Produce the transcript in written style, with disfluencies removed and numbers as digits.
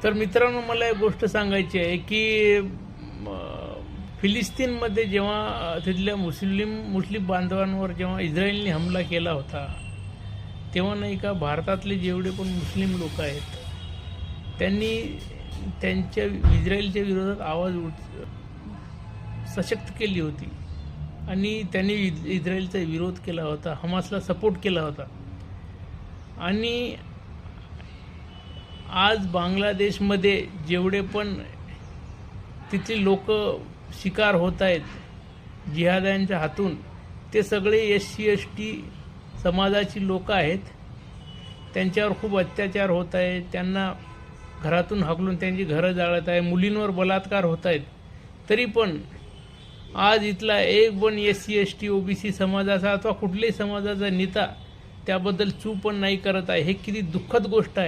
तर मित्रांनो, मला एक गोष्ट सांगायची आहे की फिलिस्तीनमध्ये जेव्हा तिथल्या मुस्लिम बांधवांवर जेव्हा इस्रायलने हमला केला होता, तेव्हा नाही का भारतातले जेवढे पण मुस्लिम लोक आहेत त्यांनी त्यांच्या इस्रायलच्या विरोधात आवाज सशक्त केली होती आणि त्यांनी इस्रायलचा विरोध केला होता, हमासला सपोर्ट केला होता. आणि आज बांगलादेशमध्ये जेवढे पण तिथले लोक शिकार होत आहेत जिहाद्यांच्या हातून, ते सगळे SC ST समाजाची लोक आहेत. त्यांच्यावर खूप अत्याचार होत आहे, त्यांना घरातून हाकलून त्यांची घरं जाळत आहे, मुलींवर बलात्कार होत आहेत. तरी पण आज इथला एक पण SC ST OBC समाजाचा अथवा कुठल्याही समाजाचा नेता त्याबद्दल चूप पण नाही करत आहे. हे किती दुःखद गोष्ट आहे.